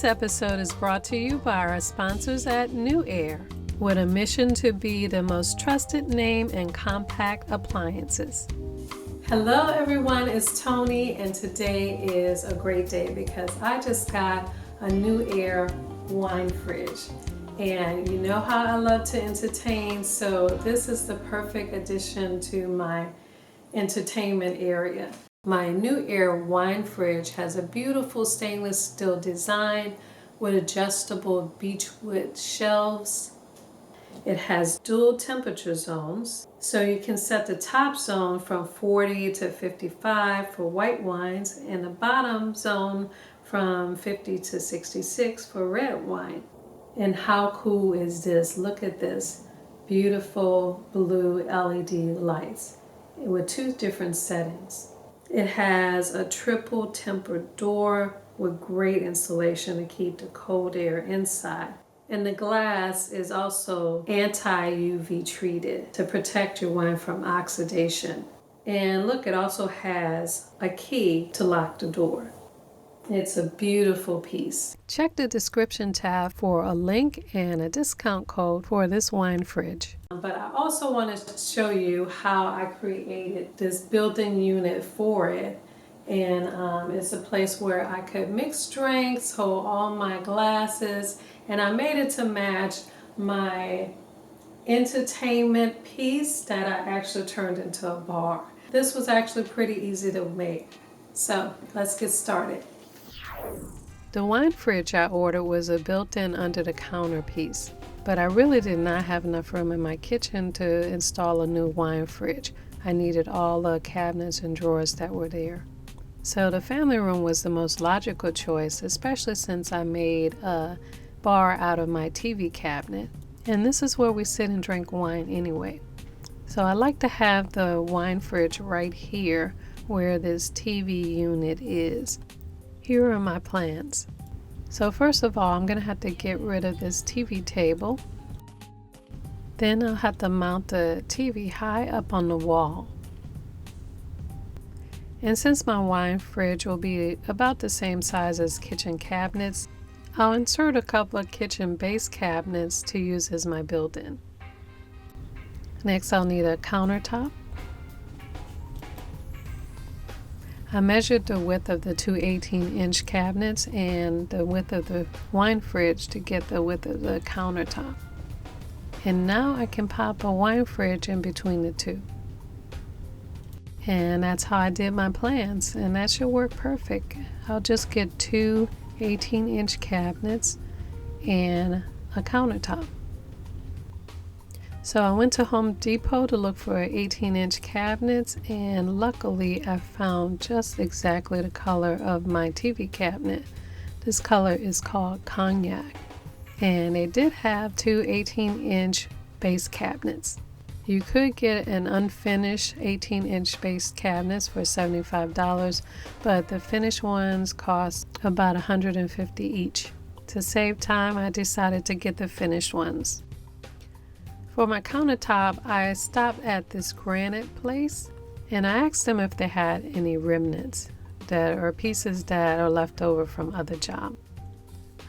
episode is brought to you by our sponsors at NewAir, with a mission to be the most trusted name in compact appliances. Hello everyone, it's Toni, and today is a great day because I just got a NewAir wine fridge. And you know how I love to entertain, so this is the perfect addition to my entertainment area. My NewAir wine fridge has a beautiful stainless steel design with adjustable beechwood shelves. It has dual temperature zones, so you can set the top zone from 40 to 55 for white wines and the bottom zone from 50 to 66 for red wine. And how cool is this? Look at this beautiful blue LED lights with two different settings. It has a triple tempered door with great insulation to keep the cold air inside. And the glass is also anti-UV treated to protect your wine from oxidation. And look, it also has a key to lock the door. It's a beautiful piece. Check the description tab for a link and a discount code for this wine fridge. But I also want to show you how I created this built-in unit for it. And it's a place where I could mix drinks, hold all my glasses, and I made it to match my entertainment piece that I actually turned into a bar. This was actually pretty easy to make. So let's get started. The wine fridge I ordered was a built-in under-the-counter piece, but I really did not have enough room in my kitchen to install a new wine fridge. I needed all the cabinets and drawers that were there. So the family room was the most logical choice, especially since I made a bar out of my TV cabinet. And this is where we sit and drink wine anyway. So I like to have the wine fridge right here where this TV unit is. Here are my plans. So first of all, I'm going to have to get rid of this TV table. Then I'll have to mount the TV high up on the wall. And since my wine fridge will be about the same size as kitchen cabinets, I'll insert a couple of kitchen base cabinets to use as my built-in. Next, I'll need a countertop. I measured the width of the two 18-inch cabinets and the width of the wine fridge to get the width of the countertop. And now I can pop a wine fridge in between the two. And that's how I did my plans, and that should work perfect. I'll just get two 18-inch cabinets and a countertop. So I went to Home Depot to look for 18-inch cabinets, and luckily I found just exactly the color of my TV cabinet. This color is called Cognac, and they did have two 18-inch base cabinets. You could get an unfinished 18-inch base cabinets for $75, but the finished ones cost about $150 each. To save time, I decided to get the finished ones. For my countertop, I stopped at this granite place and I asked them if they had any remnants that are pieces that are left over from other jobs.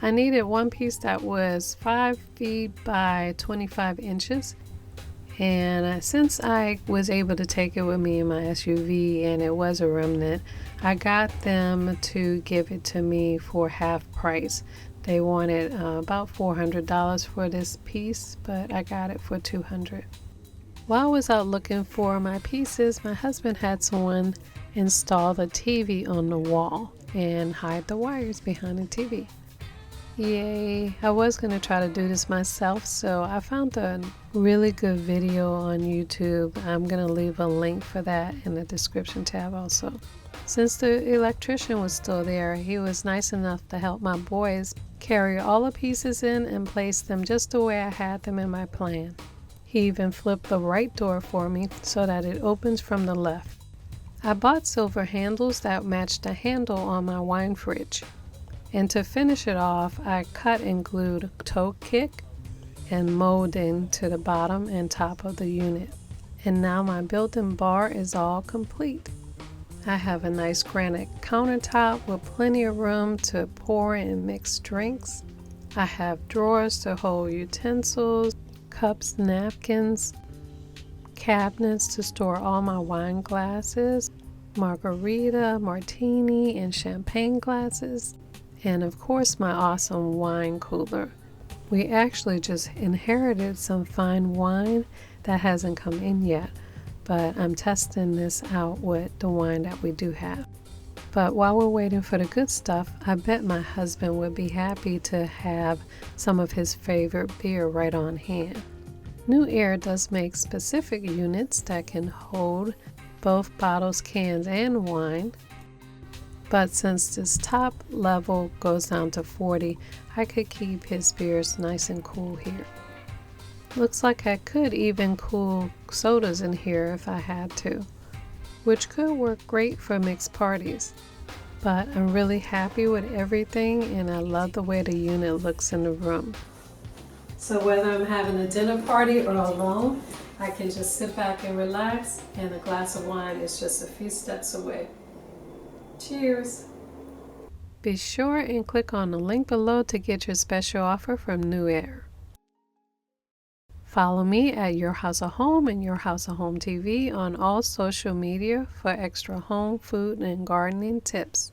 I needed one piece that was 5 feet by 25 inches. And since I was able to take it with me in my SUV and it was a remnant, I got them to give it to me for half price. They wanted about $400 for this piece, but I got it for $200. While I was out looking for my pieces, my husband had someone install the TV on the wall and hide the wires behind the TV. Yay! I was going to try to do this myself, so I found a really good video on YouTube. I'm going to leave a link for that in the description tab also. Since the electrician was still there, he was nice enough to help my boys carry all the pieces in and place them just the way I had them in my plan. He even flipped the right door for me so that it opens from the left. I bought silver handles that matched the handle on my wine fridge. And to finish it off, I cut and glued a toe kick and molding to the bottom and top of the unit. And now my built-in bar is all complete. I have a nice granite countertop with plenty of room to pour and mix drinks. I have drawers to hold utensils, cups, napkins, cabinets to store all my wine glasses, margarita, martini, and champagne glasses, and of course my awesome wine cooler. We actually just inherited some fine wine that hasn't come in yet, but I'm testing this out with the wine that we do have. But while we're waiting for the good stuff, I bet my husband would be happy to have some of his favorite beer right on hand. NewAir does make specific units that can hold both bottles, cans, and wine. But since this top level goes down to 40, I could keep his beers nice and cool here. Looks like I could even cool sodas in here if I had to, which could work great for mixed parties. But I'm really happy with everything, and I love the way the unit looks in the room. So whether I'm having a dinner party or alone, I can just sit back and relax, and a glass of wine is just a few steps away. Cheers! Be sure and click on the link below to get your special offer from NewAir. Follow me at Your House of Home and Your House of Home TV on all social media for extra home, food, and gardening tips.